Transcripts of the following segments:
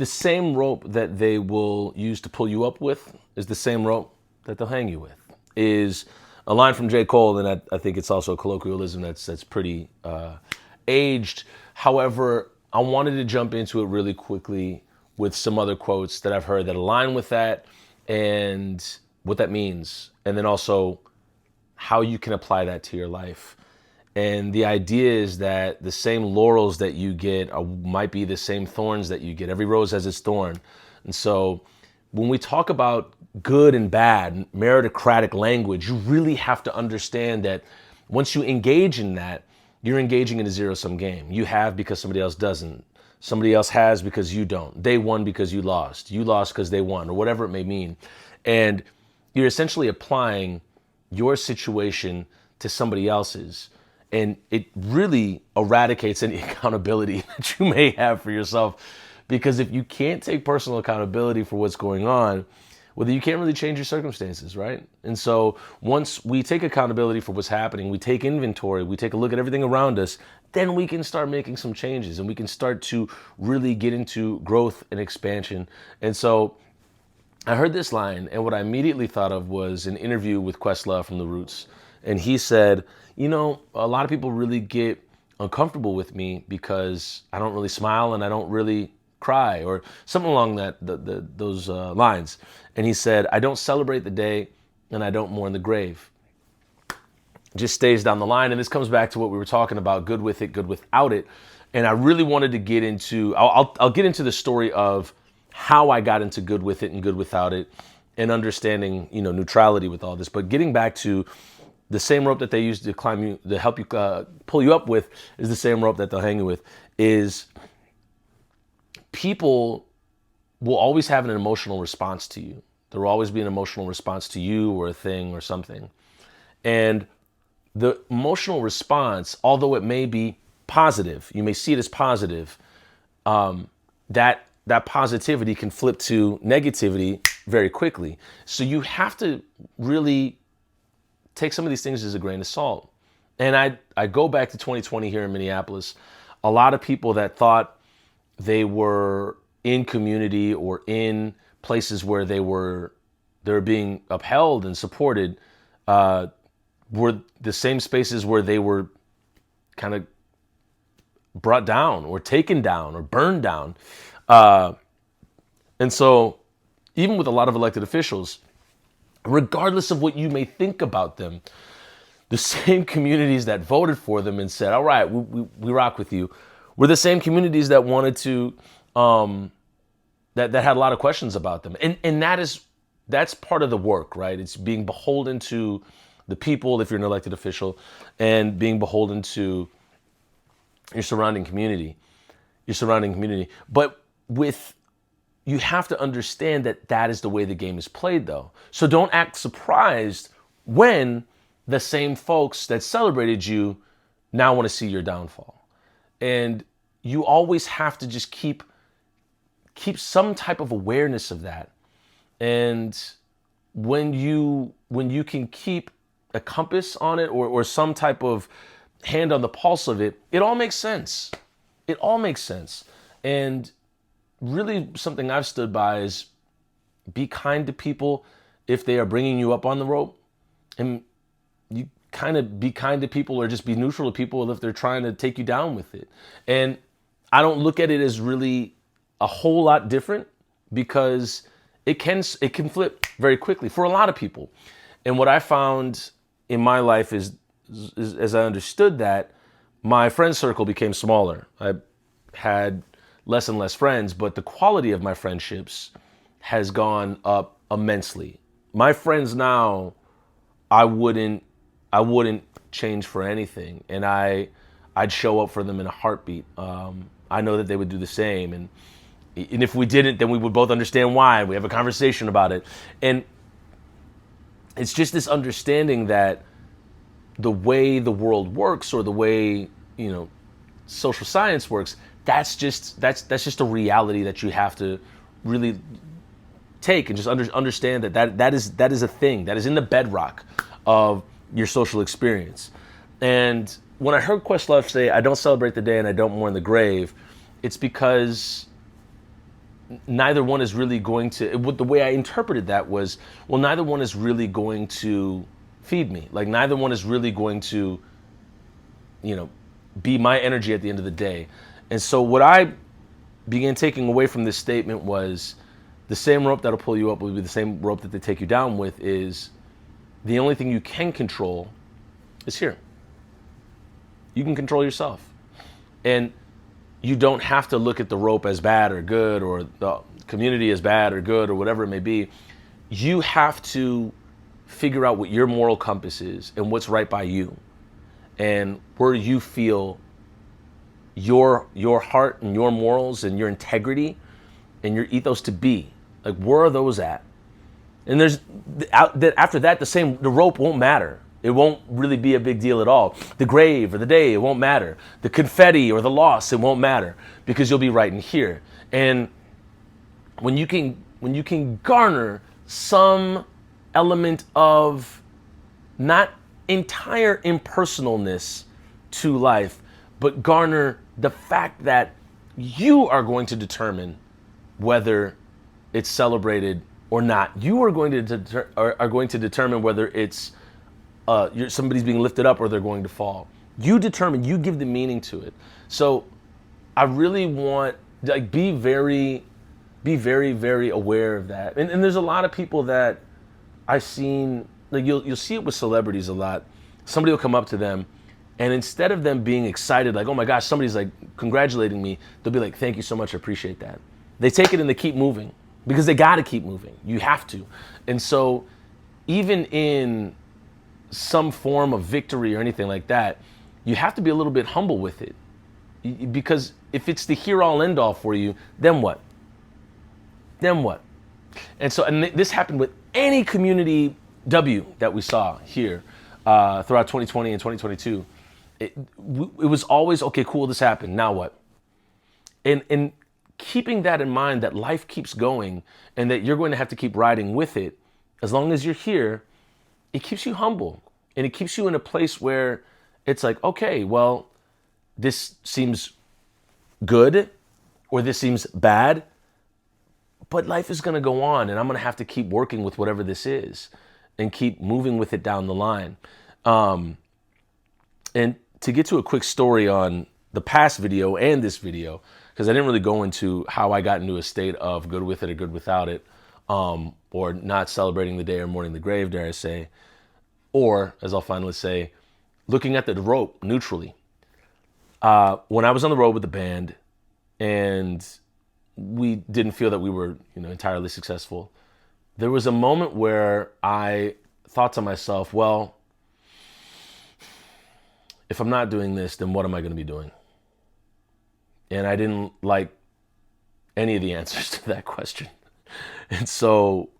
the same rope that they will use to pull you up with is the same rope that they'll hang you with. Is a line from J. Cole, and I think it's also a colloquialism that's pretty aged. However, I wanted to jump into it really quickly with some other quotes that I've heard that align with that and what that means, and then also how you can apply that to your life. And the idea is that the same laurels that you get might be the same thorns that you get. Every rose has its thorn. And so when we talk about good and bad, meritocratic language, you really have to understand that once you engage in that, you're engaging in a zero-sum game. You have because somebody else doesn't. Somebody else has because you don't. They won because you lost. You lost because they won, or whatever it may mean. And you're essentially applying your situation to somebody else's. And it really eradicates any accountability that you may have for yourself. Because if you can't take personal accountability for what's going on, well, then you can't really change your circumstances, right? And so once we take accountability for what's happening, we take inventory, we take a look at everything around us, then we can start making some changes and we can start to really get into growth and expansion. And so I heard this line, and what I immediately thought of was an interview with Questlove from The Roots. And he said, you know, a lot of people really get uncomfortable with me because I don't really smile and I don't really cry, or something along those lines. And he said, I don't celebrate the day and I don't mourn the grave. Just stays down the line. And this comes back to what we were talking about, good with it, good without it. And I really wanted to get into, I'll get into the story of how I got into good with it and good without it, and understanding, you know, neutrality with all this. But getting back to the same rope that they use to climb you, to help you pull you up with, is the same rope that they'll hang you with. Is people will always have an emotional response to you. There will always be an emotional response to you or a thing or something. And the emotional response, although it may be positive, you may see it as positive, that positivity can flip to negativity very quickly. So you have to really take some of these things as a grain of salt. And I go back to 2020 here in Minneapolis. A lot of people that thought they were in community or in places where they were being upheld and supported, were the same spaces where they were kind of brought down or taken down or burned down. And so even with a lot of elected officials, regardless of what you may think about them, the same communities that voted for them and said, all right, we rock with you, were the same communities that wanted to, that had a lot of questions about them. And that's part of the work, right? It's being beholden to the people if you're an elected official, and being beholden to your surrounding community. But you have to understand that is the way the game is played, though. So don't act surprised when the same folks that celebrated you now want to see your downfall. And you always have to just keep some type of awareness of that. And when you can keep a compass on it, or some type of hand on the pulse of it, it all makes sense. It all makes sense. And really something I've stood by is be kind to people if they are bringing you up on the rope. And you kind of be kind to people, or just be neutral to people if they're trying to take you down with it. And I don't look at it as really a whole lot different, because it can flip very quickly for a lot of people. And what I found in my life is as I understood that, my friend circle became smaller. I had less and less friends, but the quality of my friendships has gone up immensely. My friends now, I wouldn't change for anything, and I'd show up for them in a heartbeat. I know that they would do the same, and if we didn't, then we would both understand why. We have a conversation about it, and it's just this understanding that the way the world works, or the way, you know, social science works, that's just a reality that you have to really take and just understand that is a thing that is in the bedrock of your social experience. And when I heard Questlove say, I don't celebrate the day and I don't mourn the grave, it's because neither one is really going to, the way I interpreted that was, well, neither one is really going to feed me. Like neither one is really going to, you know, be my energy at the end of the day. And so what I began taking away from this statement was the same rope that'll pull you up will be the same rope that they take you down with. Is the only thing you can control is here. You can control yourself. And you don't have to look at the rope as bad or good, or the community as bad or good, or whatever it may be. You have to figure out what your moral compass is and what's right by you, and where you feel your heart and your morals and your integrity and your ethos to be. Like, where are those at? And after that, the rope won't matter. It won't really be a big deal at all. The grave or the day, it won't matter. The confetti or the loss, it won't matter, because you'll be right in here. And when you can garner some element of not entire impersonalness to life, but garner the fact that you are going to determine whether it's celebrated or not. You are going to determine whether it's somebody's being lifted up or they're going to fall. You determine. You give the meaning to it. So I really want, like, be very, very aware of that. And there's a lot of people that I've seen, like you'll see it with celebrities a lot. Somebody will come up to them, and instead of them being excited, like, oh my gosh, somebody's like congratulating me, they'll be like, thank you so much, I appreciate that. They take it and they keep moving, because they got to keep moving. You have to. And so even in some form of victory or anything like that, you have to be a little bit humble with it. Because if it's the here-all, end-all for you, then what? Then what? And so, and this happened with any community W that we saw here throughout 2020 and 2022. It was always, okay, cool, this happened, now what? And keeping that in mind, that life keeps going and that you're going to have to keep riding with it, as long as you're here, it keeps you humble. And it keeps you in a place where it's like, okay, well, this seems good or this seems bad, but life is going to go on, and I'm going to have to keep working with whatever this is and keep moving with it down the line. And to get to a quick story on the past video and this video, because I didn't really go into how I got into a state of good with it or good without it, or not celebrating the day or mourning the grave, dare I say, or, as I'll finally say, looking at the rope neutrally. When I was on the road with the band and we didn't feel that we were, entirely successful, there was a moment where I thought to myself, well, if I'm not doing this, then what am I going to be doing? And I didn't like any of the answers to that question. And so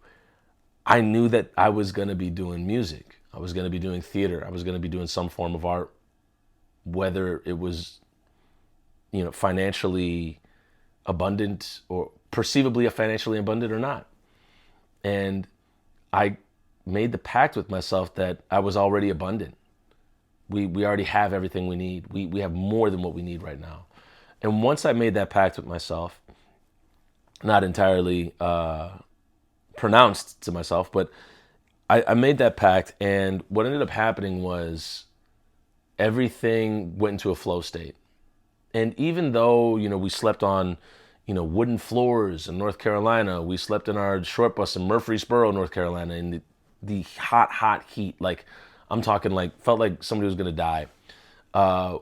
I knew that I was going to be doing music. I was going to be doing theater. I was going to be doing some form of art, whether it was, financially abundant or perceivably financially abundant or not. And I made the pact with myself that I was already abundant. We already have everything we need. We have more than what we need right now. And once I made that pact with myself, not entirely pronounced to myself, but I made that pact, and what ended up happening was everything went into a flow state. And even though, we slept on, wooden floors in North Carolina, we slept in our short bus in Murfreesboro, North Carolina, in the hot heat, like, I'm talking like, felt like somebody was gonna die. I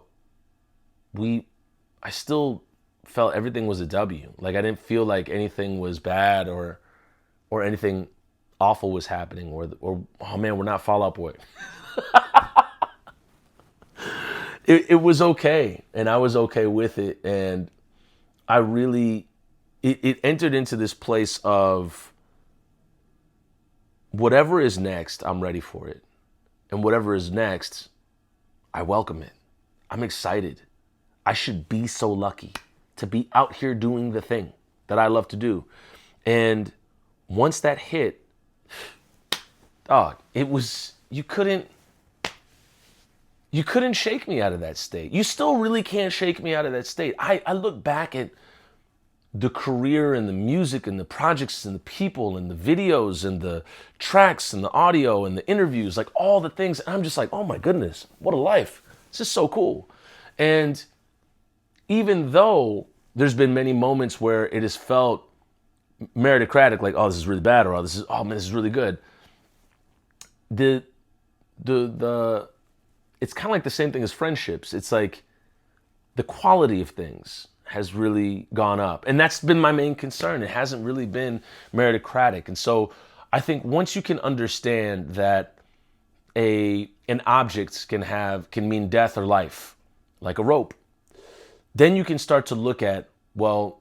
still felt everything was a W. Like, I didn't feel like anything was bad or anything awful was happening, or oh man, we're not Fall Out Boy. It was okay, and I was okay with it, and I really, it entered into this place of whatever is next, I'm ready for it. And whatever is next, I welcome it. I'm excited. I should be so lucky to be out here doing the thing that I love to do. And once that hit, it was, you couldn't shake me out of that state. You still really can't shake me out of that state. I look back at the career and the music and the projects and the people and the videos and the tracks and the audio and the interviews, like all the things. And I'm just like, oh my goodness, what a life. This is so cool. And even though there's been many moments where it has felt meritocratic, like, oh, this is really bad, or oh man, this is really good. The it's kind of like the same thing as friendships. It's like the quality of things has really gone up. And that's been my main concern. It hasn't really been meritocratic. And so I think once you can understand that an object can mean death or life, like a rope, then you can start to look at, well,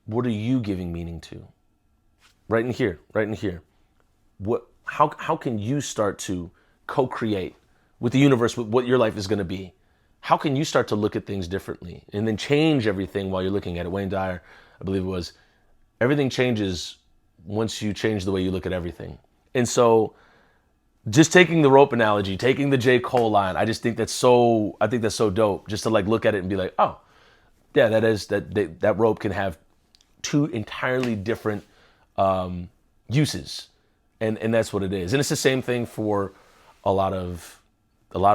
what are you giving meaning to? Right in here, right in here. How can you start to co-create with the universe, with what your life is going to be? How can you start to look at things differently and then change everything while you're looking at it? Wayne Dyer, I believe it was, everything changes once you change the way you look at everything. And so just taking the rope analogy, taking the J. Cole line, I think that's so dope, just to like look at it and be like, oh, yeah, that rope can have two entirely different uses. And that's what it is. And it's the same thing for a lot of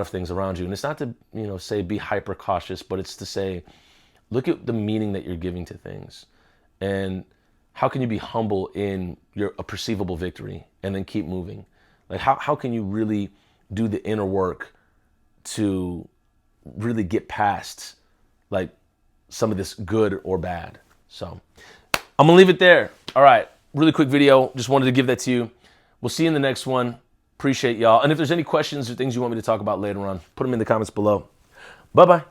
things around you. And it's not to, say be hyper cautious, but it's to say, look at the meaning that you're giving to things. And how can you be humble in a perceivable victory and then keep moving? Like how can you really do the inner work to really get past like some of this good or bad? So I'm gonna leave it there. All right, really quick video. Just wanted to give that to you. We'll see you in the next one. Appreciate y'all. And if there's any questions or things you want me to talk about later on, put them in the comments below. Bye-bye.